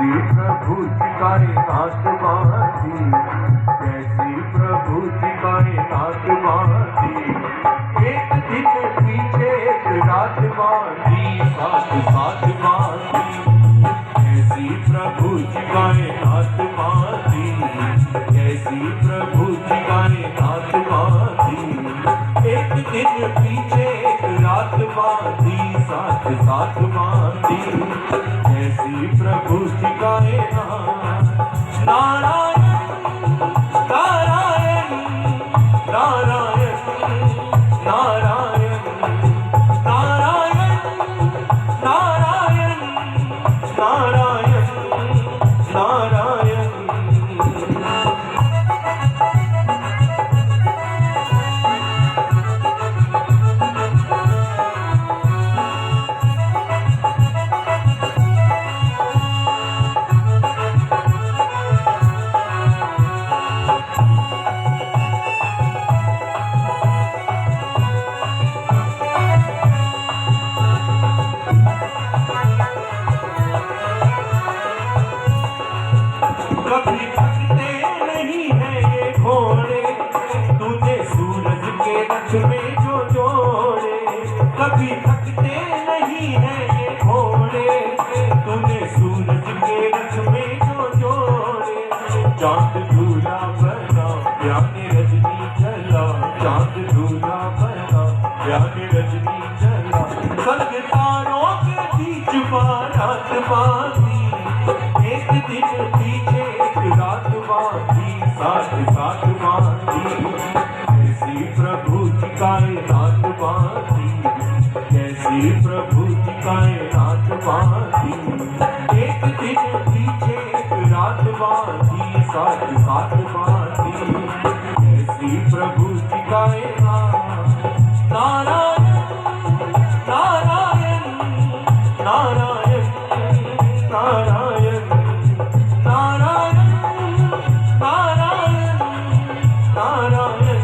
प्रभु जी कायनात बांधी, कैसी प्रभु जी कायनात बांधी। एक दिन पीछे एक रात बांधी, साथ साथ बांधी, कैसी प्रभु जी कायनात बांधी, कैसी प्रभु जी कायनात बांधी। एक दिन पीछे एक रात बांधी, साथ साथ बांधी, कैसी प्रभु जी कायनात। नारायण नारायण नारायण नारायण नारायण नारायण नारायण नारायण। कभी थकते नहीं है ये घोड़े, तुझे सूरज के रथ में जो जोड़े। कभी थकते नहीं है ये घोड़े, तुझे सूरज के रथ में जो जोड़े। चांद दूल्हा बना प्याने रजनी चला, चांद दूल्हा बना प्याने रजनी चला। संग तारों के बीच बारात बांधी, एक दिन पीछे एक रात बांधी, साथ साथ बांधी, कैसी प्रभु जी कायनात बांधी, कैसी प्रभु जी कायनात बांधी। एक दिन पीछे एक रात बांधी, साथ साथ बांधी, कैसी प्रभु जी कायनात। नारायण नारायण नारायण नारायण नारायण नारायण नारायण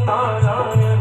नारायण।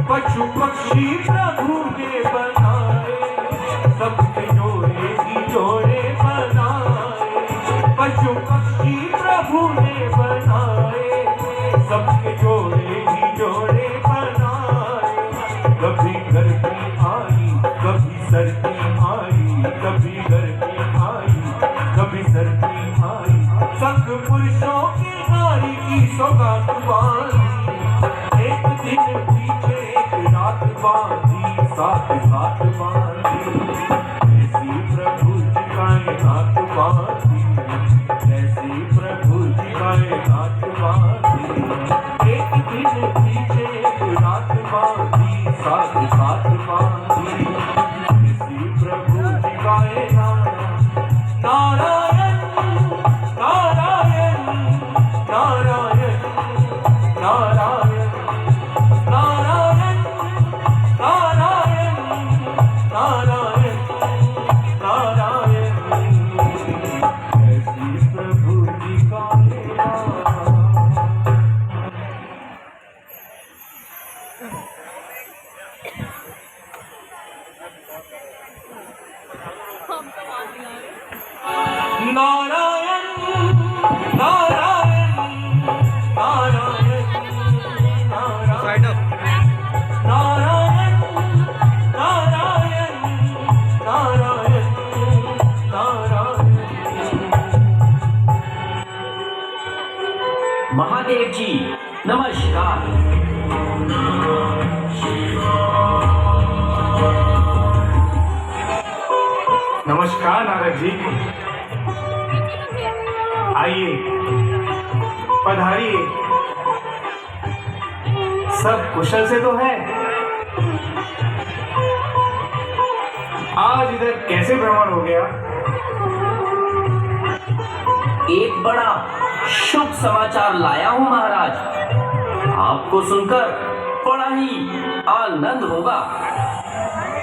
पशु पक्षी प्रभु ने बनाए, सबके जोड़े ही जोड़े बनाए। पशु पक्षी प्रभु ने बनाए, सबके जोड़े ही जोड़े बनाए। कभी गर्मी आई कभी सर्दी आई, कभी गर्मी आई कभी सर्दी आई। संग पुरुषों की नारी की सौगात बांधी, एक दिन पीछे एक रात बांधी, साथ साथ बांधी, कैसी प्रभु जी कायनात बांधी, कैसी प्रभु जी कायनात बांधी। एक दिन पीछे एक रात बांधी, साथ साथ बांधी, कैसी प्रभु जी कायनात। नारायण नारायण नारायण नारायण नारायण नारायण नारायण नारायण, कैसी प्रभु जी कायनात। नारायण नारायण नारायण नारायण नारायण नारायण नारायण नारायण। महादेव जी नमस्कार। नमस्कार नारद जी, आइए पधारिए। सब कुशल से तो है? आज इधर कैसे भ्रमण हो गया? एक बड़ा शुभ समाचार लाया हूं महाराज। आपको सुनकर बड़ा ही आनंद होगा।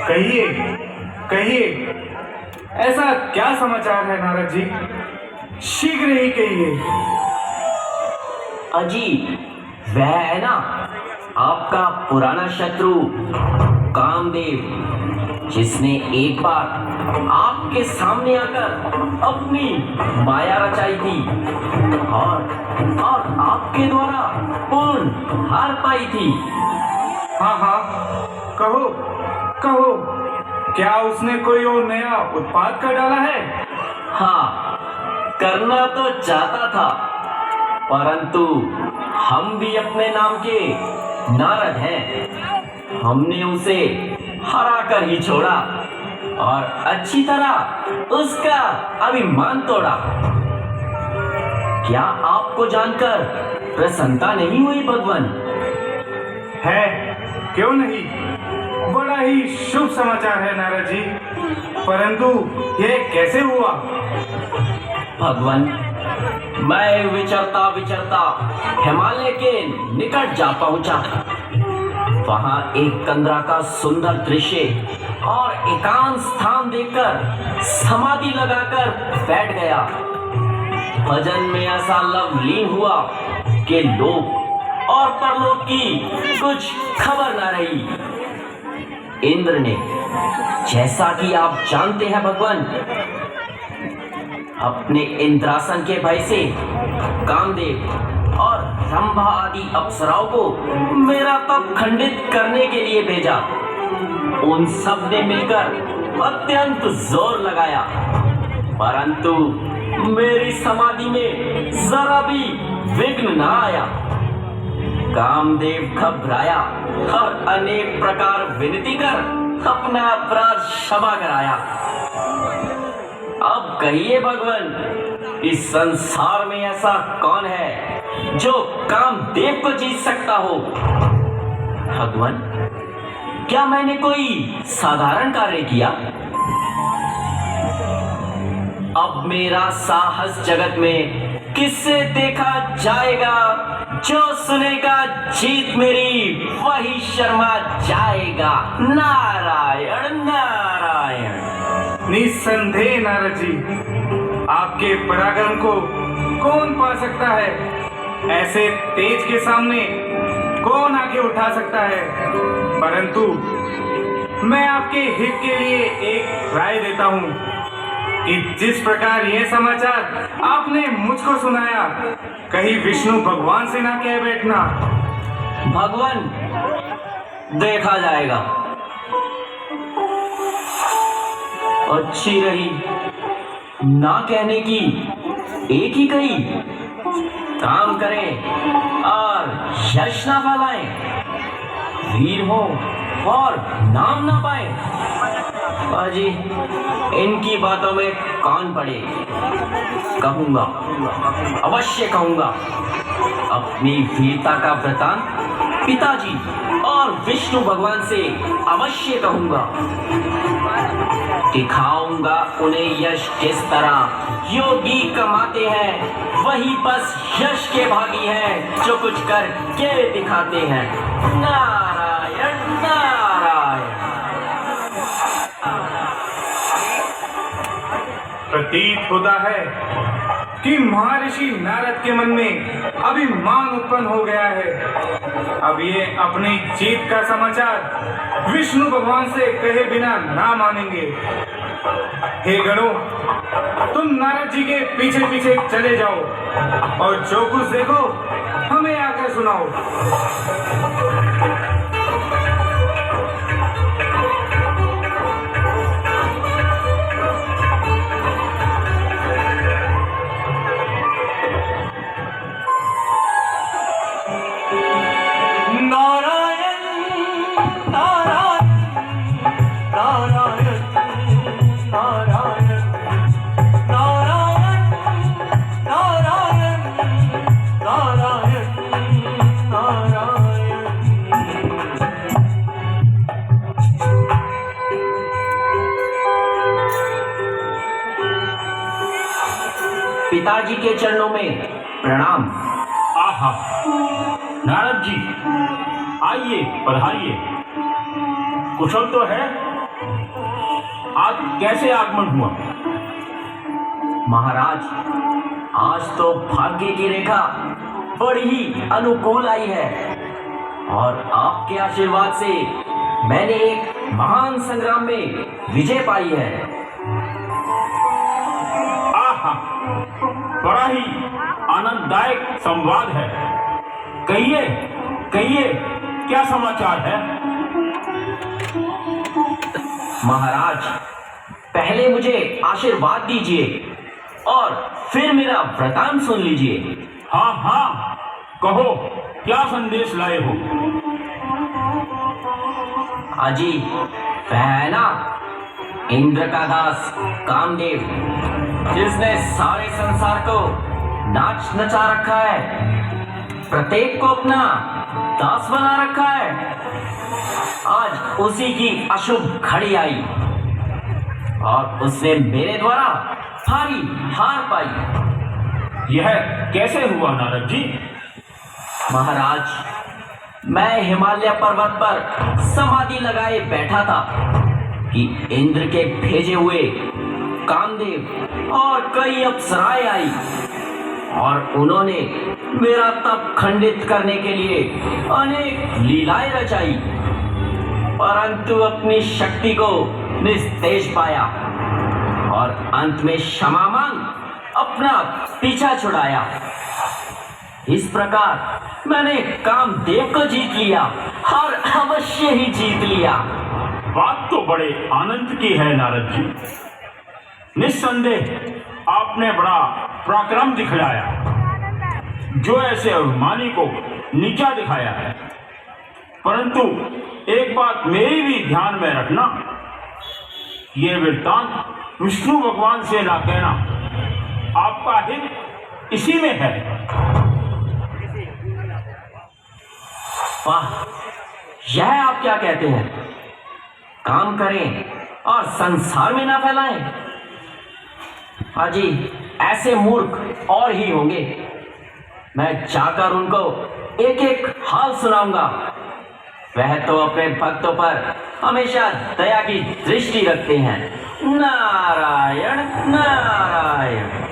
कहिए, कहिए, ऐसा क्या समाचार है नारद जी? शीघ्र ही कहिए। अजी, वह है ना आपका पुराना शत्रु कामदेव, जिसने एक बार आपके सामने आकर अपनी माया रचाई थी और आपके द्वारा पूर्ण हार पाई थी। हाँ हाँ, कहो कहो, क्या उसने कोई और नया उत्पाद कर डाला है? हाँ, करना तो चाहता था, परंतु हम भी अपने नाम के नारद हैं। हमने उसे हरा कर ही छोड़ा और अच्छी तरह उसका अभिमान तोड़ा। क्या आपको जानकर प्रसन्नता नहीं हुई भगवान? है, क्यों नहीं? बड़ा ही शुभ समाचार है नारद जी, परंतु यह कैसे हुआ? भगवान, मैं विचरता विचरता हिमालय के निकट जा पहुंचा। वहां एक कंदरा का सुंदर दृश्य और एकांत स्थान देखकर समाधि लगाकर बैठ गया। भजन में ऐसा लवलीन हुआ कि लोक और परलोक की कुछ खबर न रही। इंद्र ने, जैसा कि आप जानते हैं भगवान, अपने इंद्रासन के भय से कामदेव और रंभा आदि अप्सराओं को मेरा तप खंडित करने के लिए भेजा। उन सब ने मिलकर अत्यंत जोर लगाया, परंतु मेरी समाधि में जरा भी विघ्न न आया। कामदेव घबराया और अनेक प्रकार विनती कर अपना अपराध क्षमा कराया। अब कहिए भगवान, इस संसार में ऐसा कौन है जो कामदेव को जीत सकता हो? भगवान, क्या मैंने कोई साधारण कार्य किया? अब मेरा साहस जगत में किससे देखा जाएगा? जो सुनेगा जीत मेरी, वही शर्मा जाएगा। नारायण नारायण। निस्संदेह नारद जी, आपके पराक्रम को कौन पा सकता है? ऐसे तेज के सामने कौन आके उठा सकता है? परंतु मैं आपके हित के लिए एक राय देता हूँ कि जिस प्रकार यह समाचार आपने मुझको सुनाया, कहीं विष्णु भगवान से ना कह बैठना। भगवान, देखा जाएगा। अच्छी रही ना कहने की, एक ही कही। काम करें और यश ना फैलाएं, वीर हो और नाम ना पाए। अजी, इनकी बातों में कौन पड़े? कहूंगा, अवश्य कहूंगा। अपनी वीरता का वृतांत पिताजी और विष्णु भगवान से अवश्य कहूंगा। दिखाऊंगा उन्हें यश किस तरह योगी कमाते हैं। वही बस यश के भागी हैं जो कुछ कर के दिखाते हैं। नारायण नारायण। प्रतीत होता है कि महर्षि नारद के मन में अभिमान उत्पन्न हो गया है। अब ये अपनी जीत का समाचार विष्णु भगवान से कहे बिना ना मानेंगे। हे गणों, तुम नारद जी के पीछे पीछे चले जाओ और जो कुछ देखो हमें आकर सुनाओ। पिताजी के चरणों में प्रणाम। आहा, नारद जी, आइए, पधारिए। कुशल तो है? आज कैसे आगमन हुआ? महाराज, आज तो भाग्य की रेखा बड़ी ही अनुकूल आई है और आपके आशीर्वाद से मैंने एक महान संग्राम में विजय पाई है। आहा, बड़ा ही आनंददायक संवाद है। कहिए, कहिए, क्या समाचार है? महाराज, पहले मुझे आशीर्वाद दीजिए और फिर मेरा वृतांत सुन लीजिए। हाँ हाँ, कहो, क्या संदेश लाए हो? अजी, वह है ना इंद्र का दास कामदेव, जिसने सारे संसार को नाच नचा रखा है, प्रत्येक को अपना दास बना रखा है। आज उसी की अशुभ घड़ी आई और उसने मेरे द्वारा भारी हार पाई। यह कैसे हुआ नारद जी? महाराज, मैं हिमालय पर्वत पर समाधि लगाए बैठा था कि इंद्र के भेजे हुए कामदेव और कई अप्सराएं आई और उन्होंने मेरा तप खंडित करने के लिए अनेक लीलाएं रचाई, परंतु अपनी शक्ति को निस्तेज पाया और अंत में क्षमा मांग अपना पीछा छुड़ाया। इस प्रकार मैंने कामदेव को जीत लिया और अवश्य ही जीत लिया। बात तो बड़े आनंद की है नारद जी। निस्संदेह आपने बड़ा पराक्रम दिखलाया, जो ऐसे अभिमानी को नीचा दिखाया है। परंतु एक बात मेरी भी ध्यान में रखना, ये वृत्तांत विष्णु भगवान से ना कहना, आपका हित इसी में है। वाह, यह आप क्या कहते हैं? काम करें और संसार में ना फैलाएं। हाजी, ऐसे मूर्ख और ही होंगे। मैं जाकर उनको एक एक हाल सुनाऊंगा। वह तो अपने भक्तों पर हमेशा दया की दृष्टि रखते हैं। नारायण नारायण।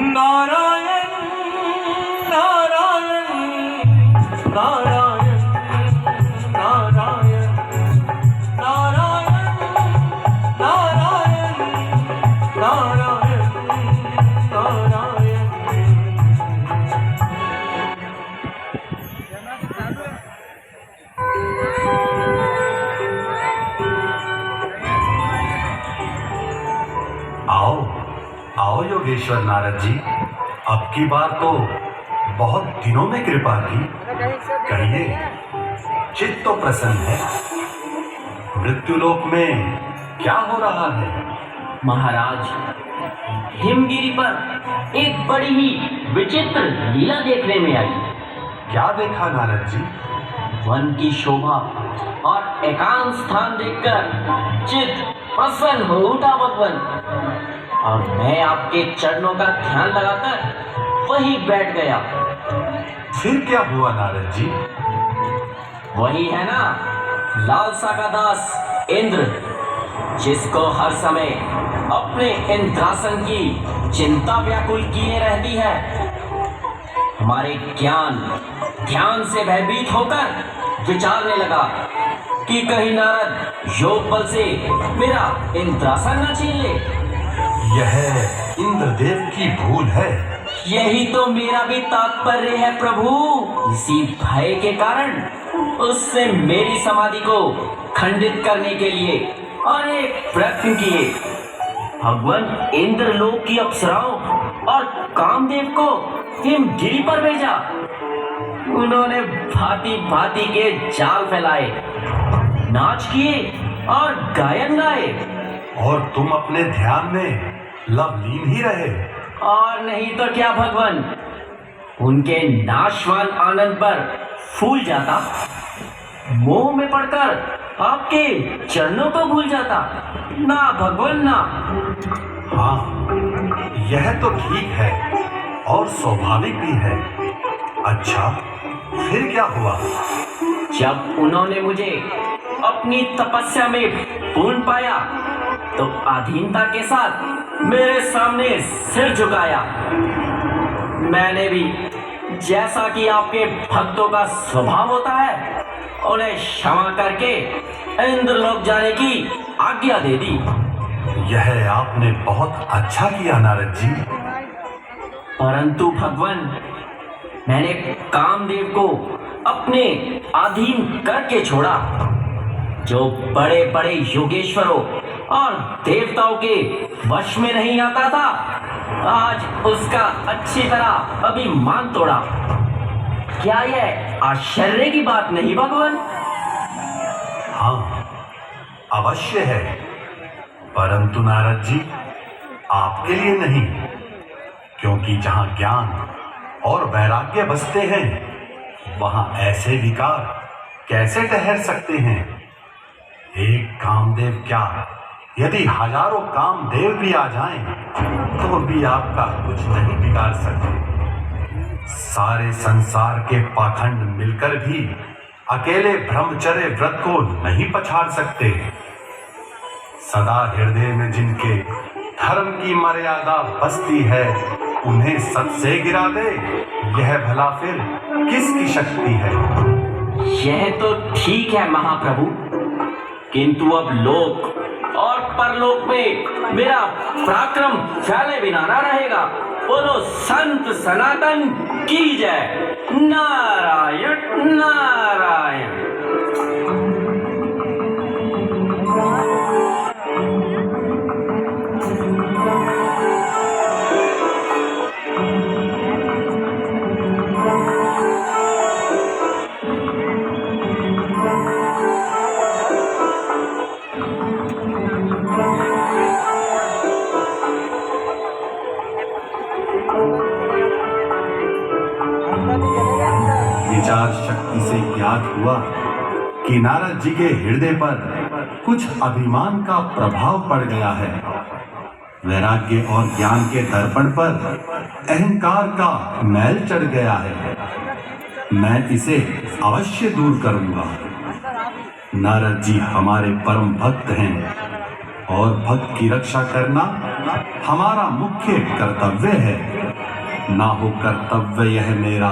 नारायण नारायण नारायण नारायण नारायण नारायण नारायण नारायण। आओ आओ योगेश्वर नारद जी, अब की बार तो बहुत दिनों में कृपा की। कहिए, चित्त तो प्रसन्न है। मृत्युलोक में क्या हो रहा है? महाराज, हिमगिरी पर एक बड़ी ही विचित्र लीला देखने में आई। क्या देखा नारद जी? वन की शोभा और एकांत स्थान देखकर चित्त प्रसन्न हो उठा भगवान, और मैं आपके चरणों का ध्यान लगाकर वहीं बैठ गया। फिर क्या हुआ नारद जी? वही है ना लालसा का दास इंद्र, जिसको हर समय अपने इंद्रासन की चिंता व्याकुल किए रहती है। हमारे ध्यान से भयभीत होकर विचारने लगा कि कहीं नारद योग बल से मेरा इंद्रासन न छीन ले। यह इंद्रदेव की भूल है। यही तो मेरा भी तात्पर्य है प्रभु। इसी भय के कारण उससे मेरी समाधि को खंडित करने के लिए अनेक प्रयत्न किए। भगवान इंद्रलोक की अप्सराओं और कामदेव को हिमगिरी पर भेजा, उन्होंने भांति भांति के जाल फैलाए, नाच किए और गायन गाए। और तुम अपने ध्यान में लवलीन ही रहे। और नहीं तो क्या भगवान, उनके नाशवान आनंद पर फूल जाता, मोह में पड़कर आपके चरणों को भूल जाता। ना भगवान ना। हाँ, यह तो ठीक है और स्वाभाविक भी है। अच्छा, फिर क्या हुआ? जब उन्होंने मुझे अपनी तपस्या में पूर्ण पाया तो अधीनता के साथ मेरे सामने सिर झुकाया। मैंने भी, जैसा कि आपके भक्तों का स्वभाव होता है, उन्हें क्षमा करके इंद्रलोक जाने की आज्ञा दे दी। यह आपने बहुत अच्छा किया नारद जी। परंतु भगवान, मैंने कामदेव को अपने अधीन करके छोड़ा, जो बड़े बड़े योगेश्वरों और देवताओं के वश में नहीं आता था। आज उसका अच्छी तरह अभिमान तोड़ा। क्या यह आश्चर्य की बात नहीं भगवान? हाँ, अवश्य है, परंतु नारद जी, आपके लिए नहीं, क्योंकि जहां ज्ञान और वैराग्य बसते हैं, वहां ऐसे विकार कैसे ठहर सकते हैं? एक कामदेव क्या, यदि हजारों कामदेव भी आ जाएं, तो भी आपका कुछ नहीं बिगाड़ सकते। सारे संसार के पाखंड मिलकर भी अकेले ब्रह्मचर्य व्रत को नहीं पछाड़ सकते। सदा हृदय में जिनके धर्म की मर्यादा बसती है, उन्हें सत से गिरा दे, यह भला फिर किसकी शक्ति है? यह तो ठीक है महाप्रभु, किंतु अब लोक और परलोक में मेरा पराक्रम फैले बिना न रहेगा। बोलो संत सनातन की जय। नारायण नारायण। विचार शक्ति से ज्ञात हुआ कि नारद जी के हृदय पर कुछ अभिमान का प्रभाव पड़ गया है। वैराग्य और ज्ञान के दर्पण पर अहंकार का मैल चढ़ गया है। मैं इसे अवश्य दूर करूंगा। नारद जी हमारे परम भक्त हैं और भक्त की रक्षा करना हमारा मुख्य कर्तव्य है। ना हो कर्तव्य यह मेरा,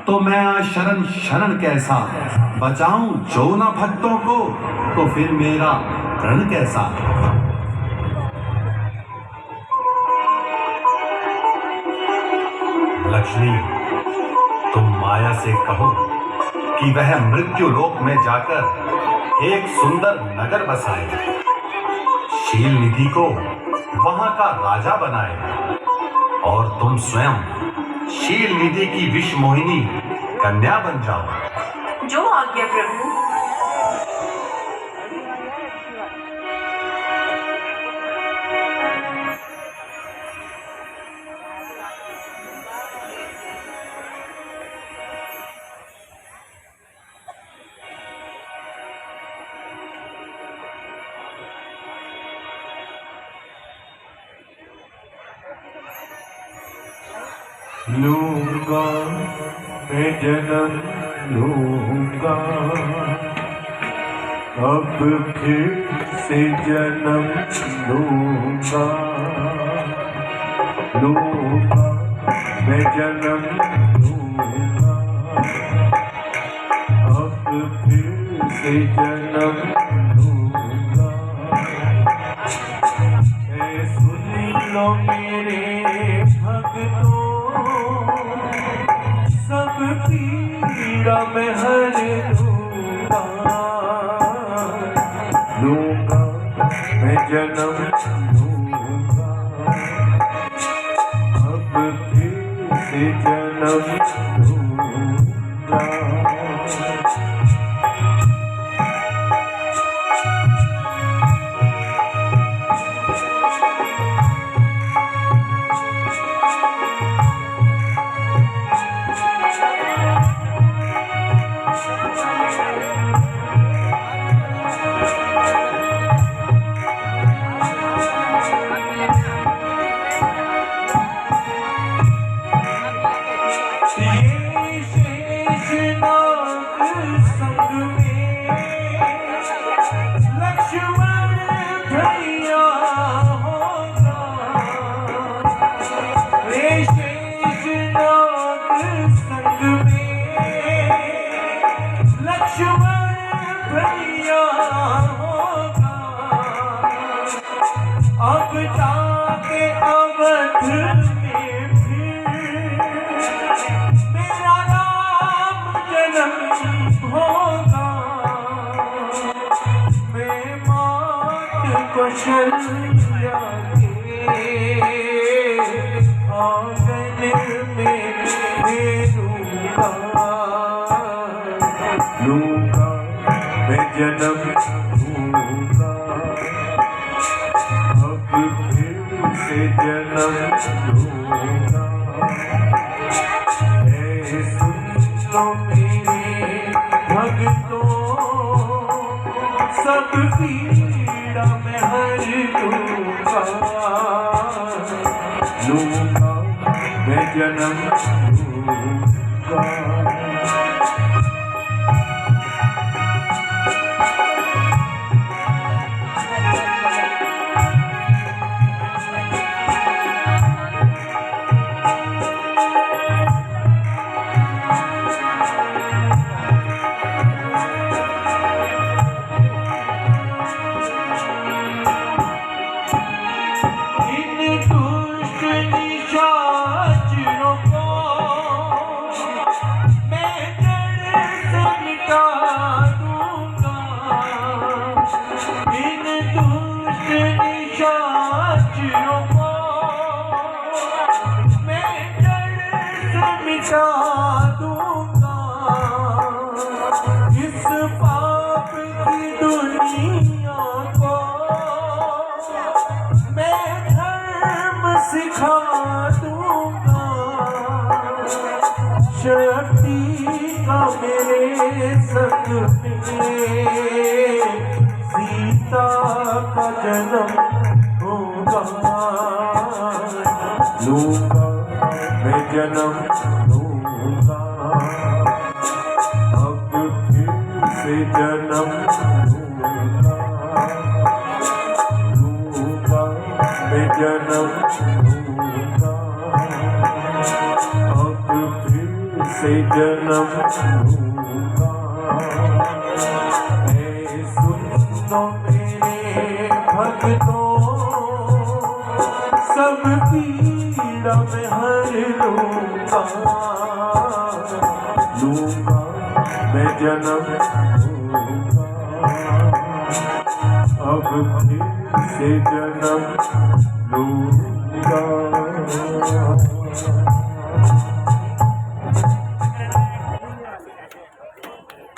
तो मैं आज शरण शरण कैसा बचाऊं जो ना भक्तों को, तो फिर मेरा प्रण कैसा? लक्ष्मी, तुम माया से कहो कि वह मृत्यु लोक में जाकर एक सुंदर नगर बसाए, शील निधि को वहां का राजा बनाए, और तुम स्वयं शील निधि की विष मोहिनी कन्या बन जाओ। जो आज्ञा प्रभु। लूंगा मैं जन्म लूंगा, अब फिर से जन्म लूंगा। लूंगा मैं जन्म लूंगा, अब फिर से जन्म लूंगा। ऐ सुन लो मेरे भक्तों, सब पीड़ा में हर लूंगा। लूंगा मैं जन्म लूंगा, अब फिर से जन्म लूंगा। में फिर मेरा राम जन्म होगा। मैं मात कौशल्या के आंगन में फेरूंगा। लूंगा मैं जन्म लूंगा, अब फिर से जन्म लूंगा। ऐ सुन लो मेरे भक्तों, सब पीड़ा मैं हर लूंगा। लूंगा मैं जन्म लूंगा। इस पाप की दुनिया को मैं धर्म सिखा दूंगा। शक्ति का मेरे संग में सीता का जन्म होगा। लूंगा मैं जन्म लूंगा, अब फिर से जन्म लूंगा। लूंगा मैं जन्म लूंगा, अब फिर से जन्म लूंगा। ऐ सुन लो मेरे भक्तों, सब पीड़ा मैं हर लूंगा। लूंगा मैं जन्म लूंगा, अब फिर से जन्म लूंगा।